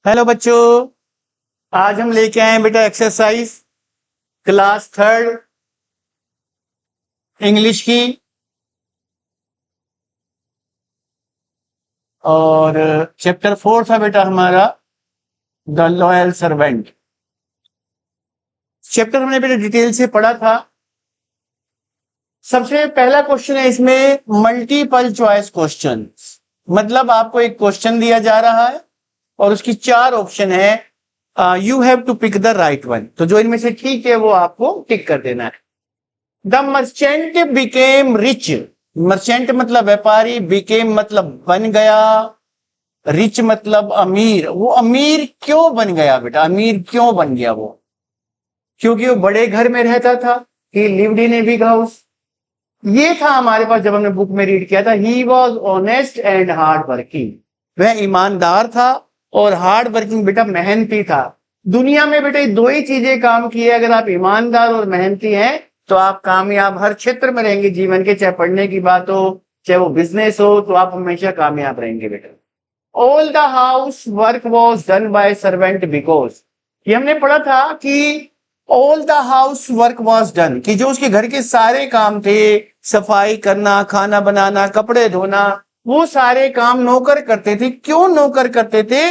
Hello बच्चों, आज हम लेके आए हैं बेटा एक्सरसाइज क्लास थर्ड इंग्लिश की। और चैप्टर 4 था बेटा हमारा द लॉयल सर्वेंट। चैप्टर हमने बेटा डिटेल से पढ़ा था। सबसे पहला क्वेश्चन है इसमें मल्टीपल चॉइस क्वेश्चन, मतलब आपको एक क्वेश्चन दिया जा रहा है और उसकी 4 ऑप्शन है। You have to pick the right one, तो जो इनमें से ठीक है वो आपको टिक कर देना है। The merchant became rich, merchant मतलब व्यापारी, बिकेम मतलब बन गया, रिच मतलब अमीर। वो अमीर क्यों बन गया बेटा, अमीर क्यों बन गया वो? क्योंकि वो बड़े घर में रहता था। ही lived in a big house. ये था हमारे पास जब हमने बुक में रीड किया था। He was honest and hard working, वह ईमानदार था और हार्ड वर्किंग बेटा मेहनती था। दुनिया में बेटा दो ही चीजें काम की है, अगर आप ईमानदार और मेहनती हैं तो आप कामयाब हर क्षेत्र में रहेंगे जीवन के, चाहे पढ़ने की बात हो चाहे वो बिजनेस हो, तो आप हमेशा कामयाब रहेंगे बेटा। All the house work was done by servant because, ये हमने पढ़ा था कि all the house work was done, कि जो उसके घर के सारे काम थे, सफाई करना, खाना बनाना, कपड़े धोना, वो सारे काम नौकर करते थे। क्यों नौकर करते थे?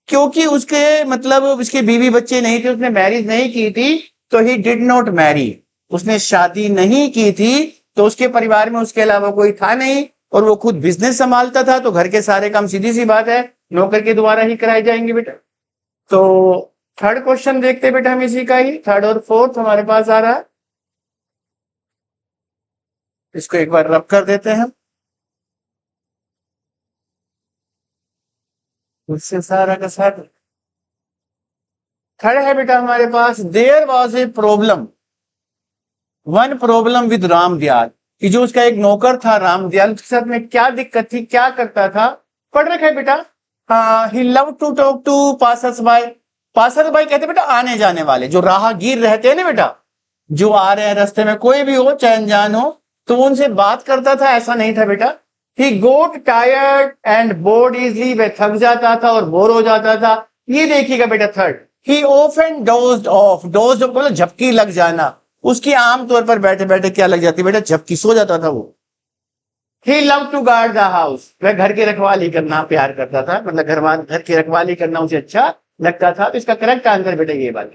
क्योंकि उसके मतलब उसके बीवी बच्चे नहीं थे, उसने मैरिज नहीं की थी, तो ही डिड नॉट मैरी, उसने शादी नहीं की थी, तो उसके परिवार में उसके अलावा कोई था नहीं और वो खुद बिजनेस संभालता था, तो घर के सारे काम सीधी सी बात है नौकर के द्वारा ही कराए जाएंगे बेटा। तो थर्ड क्वेश्चन देखते बेटा हम इसी का ही, थर्ड और फोर्थ हमारे पास आ रहा है। इसको एक बार रब कर देते हैं, उससे सारा का सारा। थर्ड है बेटा हमारे पास, there was a problem, one problem with Ram Dayal, कि जो उसका एक नौकर था राम दयाल, उसके साथ में क्या दिक्कत थी, क्या करता था? पढ़ रखा है बेटा। He love to talk to passers by, passers by कहते बेटा आने जाने वाले, जो राहगीर रहते हैं ना बेटा, जो आ रहे हैं रास्ते में, कोई भी हो चाहे अनजान हो, तो वो उनसे बात करता था, ऐसा नहीं था बेटा। ही गोट टायर्ड एंड बोर्ड इजली, वह थक जाता था और बोर हो जाता था। ये देखिएगा बेटा third, he often dozed of, dozed of मतलब झपकी लग जाना, उसकी आमतौर पर बैठे बैठे क्या लग जाती बेटा, झपकी, सो जाता था वो। He love to guard the house, वह घर की रखवाली करना प्यार करता था, मतलब घर की रखवाली करना उसे अच्छा लगता था। तो इसका करेक्ट आंसर बेटा ये बात।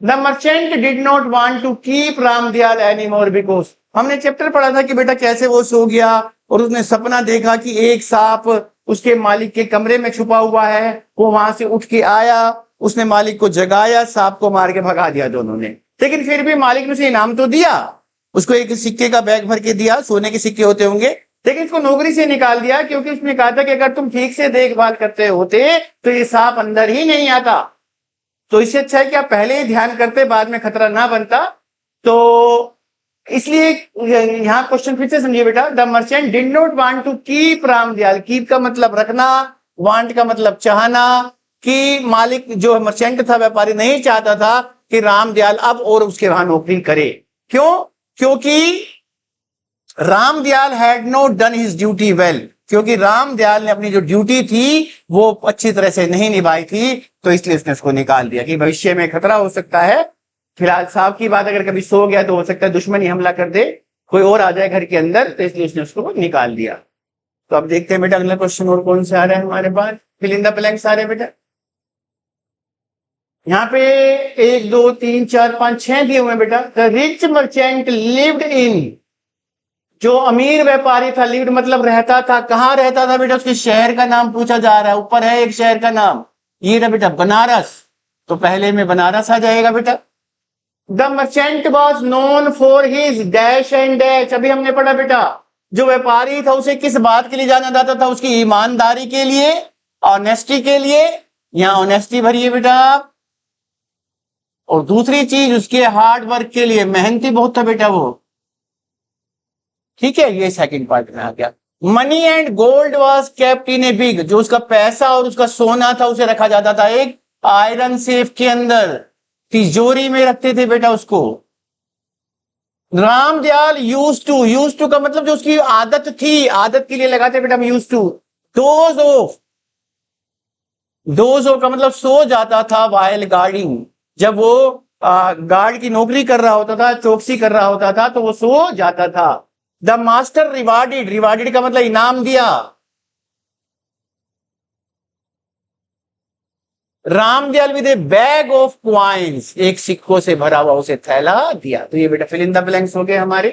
The merchant did not want to keep Ram Dayal any more because, हमने चैप्टर पढ़ा था कि बेटा कैसे वो सो गया और उसने सपना देखा कि एक सांप उसके मालिक के कमरे में छुपा हुआ है। वो वहां से उठ के आया, उसने मालिक को जगाया, सांप को मार के भगा दिया दोनों ने। लेकिन फिर भी मालिक ने उसे इनाम तो दिया, उसको एक सिक्के का बैग भर के दिया, सोने के सिक्के होते होंगे, लेकिन इसको नौकरी से निकाल दिया, क्योंकि उसने कहा था कि अगर तुम ठीक से देखभाल करते होते तो ये सांप अंदर ही नहीं आता। तो इससे अच्छा है कि आप पहले ही ध्यान करते, बाद में खतरा ना बनता। तो इसलिए यहां क्वेश्चन फिर से समझिए बेटा, the merchant did not want to keep Ram Dayal, keep का मतलब रखना, वांट का मतलब चाहना, कि मालिक जो मर्चेंट था व्यापारी नहीं चाहता था कि राम दयाल अब और उसके वहां नौकरी करे। क्यों? क्योंकि Ram Dayal had not done his duty well, क्योंकि राम दयाल ने अपनी जो ड्यूटी थी वो अच्छी तरह से नहीं निभाई थी, तो इसलिए उसने उसको निकाल दिया कि भविष्य में खतरा हो सकता है। फिलहाल साहब की बात, अगर कभी सो गया तो हो सकता है दुश्मन ही हमला कर दे, कोई और आ जाए घर के अंदर, तो इसलिए उसने उसको निकाल दिया। तो अब देखते हैं बेटा अगला क्वेश्चन और कौन से आ रहा है हमारे पास, फिल इन द ब्लैंक्स आ रहे हैं बेटा। यहाँ पे 1 2 3 4 5 6 दिए हुए हैं बेटा। द रिच मर्चेंट लिव्ड इन, जो अमीर व्यापारी था, लिव्ड मतलब रहता था, कहां रहता था बेटा, उसके शहर का नाम पूछा जा रहा है, ऊपर है एक शहर का नाम, ये रहा बेटा बनारस, तो पहले में बनारस आ जाएगा बेटा। The merchant was known for his dash and dash, अभी हमने पढ़ा बेटा, जो व्यापारी था उसे किस बात के लिए जाना जाता था, उसकी ईमानदारी के लिए, ऑनेस्टी के लिए, यहां ऑनेस्टी भरिए बेटा आप, और दूसरी चीज उसके हार्ड वर्क के लिए, मेहनती बहुत था बेटा वो। ठीक है, ये सेकंड पार्ट में आ गया। Money and gold was kept in a big, जो उसका पैसा और उसका सोना था उसे रखा जाता था एक आयरन सेफ के अंदर, तिजोरी में रखते थे बेटा उसको। राम दयाल यूज टू का मतलब जो उसकी आदत थी, आदत के लिए लगाते बेटा हम यूज टू, डोज ऑफ, डोजो का मतलब सो जाता था, वाइल गार्डिंग, जब वो गार्ड की नौकरी कर रहा होता था, चौकसी कर रहा होता था, तो वो सो जाता था। द मास्टर रिवार्डेड, रिवार्डेड का मतलब इनाम दिया। Ramdayal with A bag of coins, एक सिक्कों से भरा हुआ उसे थैला दिया। तो ये बेटा फिल इन द ब्लैंक्स हो गए हमारे।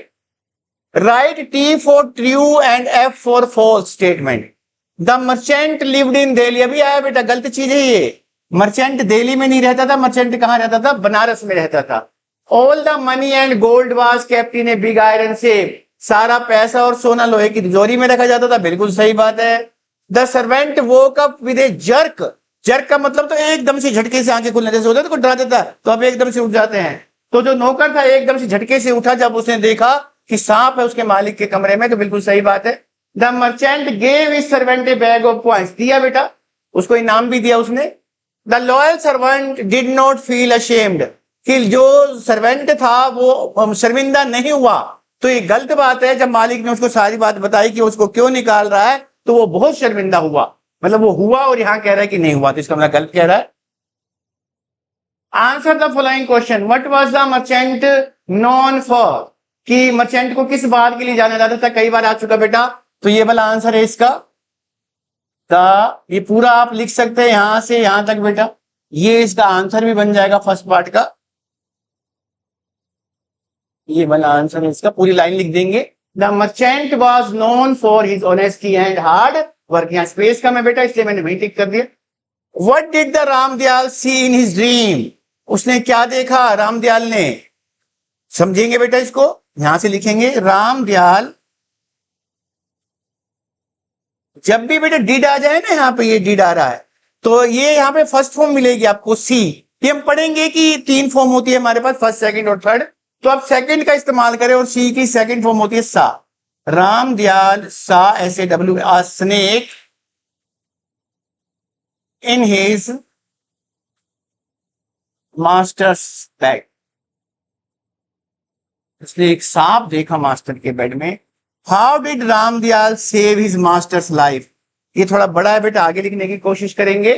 Write T for true and F for false statement. The merchant lived in Delhi, अभी आया बेटा, गलत चीज है ये। मर्चेंट दिल्ली में नहीं रहता था, मर्चेंट कहां रहता था? बनारस में रहता था। All the money and gold was kept in a big iron safe, सारा पैसा और सोना लोहे की तिजोरी में रखा जाता था। बिल्कुल सही बात है। The servant woke up with A jerk, jerk का मतलब तो एकदम से झटके से आंखें खुलने जैसे होता है, तो डरा देता है, तो अब एकदम से उठ जाते हैं। तो जो नौकर था एकदम से झटके से उठा जब उसने देखा कि सांप है उसके मालिक के कमरे में, तो बिल्कुल सही बात है। The merchant gave his servant A bag of coins, दिया बेटा, उसको इनाम भी दिया उसने। The loyal servant did not feel ashamed, कि जो सर्वेंट था वो शर्मिंदा नहीं हुआ। तो ये गलत बात है, जब मालिक ने उसको सारी बात बताई कि उसको क्यों निकाल रहा है, तो वो बहुत शर्मिंदा हुआ। मतलब वो हुआ और यहां कह रहा है कि नहीं हुआ, तो इसका मतलब गलत कह रहा है। Answer the following question, what was the merchant non for, कि मर्चेंट को किस बात के लिए जाना जाता था? कई बार आ चुका बेटा, तो ये वाला आंसर है इसका। ये पूरा आप लिख सकते हैं यहां से यहां तक बेटा, ये इसका आंसर भी बन जाएगा फर्स्ट पार्ट का। ये वाला आंसर है इसका, पूरी लाइन लिख देंगे। The merchant was known for his honesty and hard work, यहां स्पेस कम है बेटा इसलिए मैंने वही टिक कर दिया। What did the Ramdayal see in his dream, उसने क्या देखा रामदयाल ने? समझेंगे बेटा इसको, यहां से लिखेंगे रामदयाल, जब भी बेटा डिड आ जाए ना, यहां पे ये डिड आ रहा है, तो ये यहां पे फर्स्ट फॉर्म मिलेगी आपको सी। ये हम पढ़ेंगे कि 3 फॉर्म होती है हमारे पास, फर्स्ट सेकंड और थर्ड, तो आप सेकंड का इस्तेमाल करें और सी की सेकंड फॉर्म होती है सा। Ramdayal saw SAW a snake in his master's bag, उसने एक सांप देखा मास्टर के बेड में। How did Ramdayal save his master's life, ये थोड़ा बड़ा है बेटा, आगे लिखने की कोशिश करेंगे,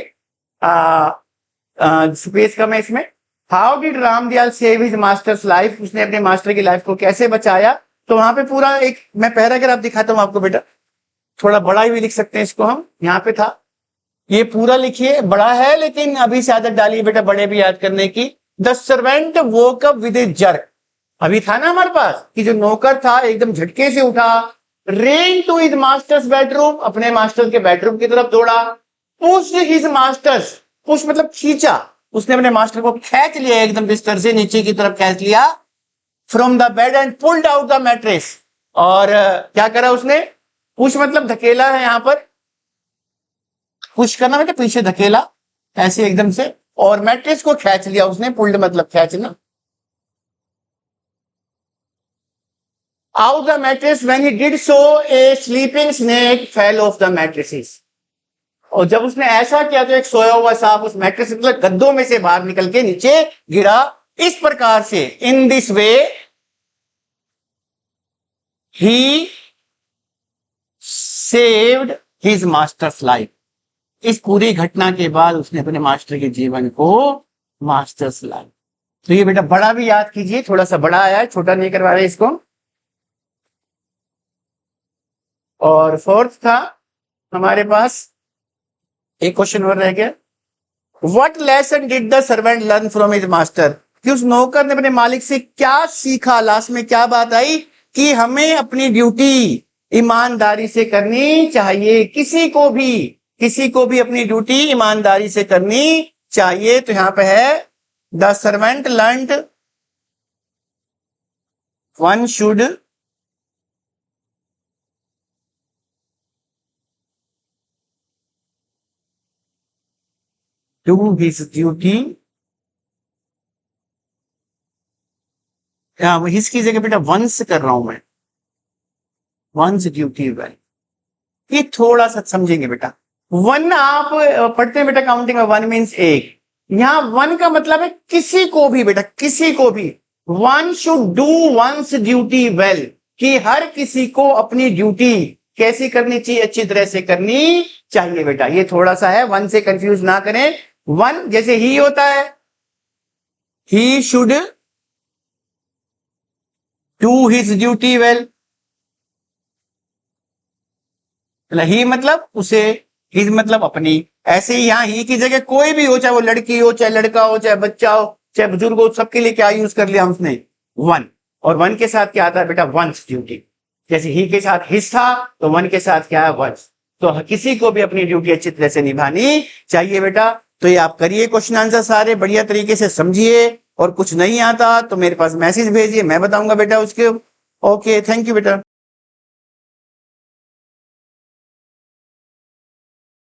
स्पेस कम है इसमें। How did Ramdayal save his master's life, उसने अपने मास्टर की लाइफ को कैसे बचाया? तो वहां पे पूरा एक मैं पैराग्राफ दिखाता हूं आपको बेटा, थोड़ा बड़ा भी लिख सकते हैं इसको हम, यहां पे था, ये पूरा लिखिए, बड़ा है लेकिन अभी से आदत डालिए बेटा बड़े भी याद करने की। The servant woke up with A jerk, अभी था ना हमारे पास कि जो नौकर था एकदम झटके से उठा। Ran to his master's bedroom, अपने मास्टर के बेडरूम की तरफ दौड़ा। पुश हिज मास्टर्स, पुश मतलब खींचा, उसने अपने मास्टर को खींच लिया एकदम बिस्तर से नीचे की तरफ खींच लिया। From the bed and pulled out the mattress, और क्या करा उसने? पुश मतलब धकेला है यहां पर, पुश करना मतलब पीछे धकेला ऐसे एकदम से, और मैट्रेस को खींच लिया उसने, पुल्ड मतलब खींचना। Out the mattress, when he did so a sleeping snake fell off the mattresses, और जब उसने ऐसा किया तो एक सोया हुआ सांप उस मैट्रेस मतलब गद्दों में से बाहर निकल के नीचे गिरा। इस प्रकार से, in this way he saved his master's life, इस पूरी घटना के बाद उसने अपने मास्टर के जीवन को मास्टर्स लाइफ। तो ये बेटा बड़ा भी याद कीजिए, थोड़ा सा बड़ा आया है, छोटा नहीं करवा रहे इसको। और फोर्थ था हमारे पास, एक क्वेश्चन और रह गया। What lesson did the servant learn from his master, कि उस नौकर ने अपने मालिक से क्या सीखा? लास्ट में क्या बात आई कि हमें अपनी ड्यूटी ईमानदारी से करनी चाहिए, किसी को भी अपनी ड्यूटी ईमानदारी से करनी चाहिए। तो यहां पे है the servant learned one should do his duty, इसकी जगह बेटा वंस कर रहा हूं मैं, वंस ड्यूटी वेल, ये थोड़ा सा समझेंगे बेटा। वन आप पढ़ते हैं बेटा काउंटिंग में, वन मीन्स एक, यहां वन का मतलब है किसी को भी बेटा, किसी को भी। One should do once duty well, कि हर किसी को अपनी ड्यूटी कैसी करनी चाहिए? अच्छी तरह से करनी चाहिए बेटा। ये थोड़ा सा है, वन से कंफ्यूज ना करें। वन जैसे ही होता है, he should do his duty well. He मतलब उसे, हिज मतलब अपनी। ऐसे ही यहां ही की जगह कोई भी हो, चाहे वो लड़की हो, चाहे लड़का हो, चाहे बच्चा हो, चाहे बुजुर्ग हो, सबके लिए क्या यूज कर लिया उसने? वन। और वन के साथ क्या आता है बेटा? Once duty. जैसे ही के साथ हिज था, तो वन के साथ क्या है? वंस। तो किसी को भी अपनी ड्यूटी अच्छी तरह से निभानी चाहिए बेटा। तो ये आप करिए क्वेश्चन आंसर सारे बढ़िया तरीके से समझिए, और कुछ नहीं आता तो मेरे पास मैसेज भेजिए, मैं बताऊंगा बेटा उसके। ओके, थैंक यू बेटा।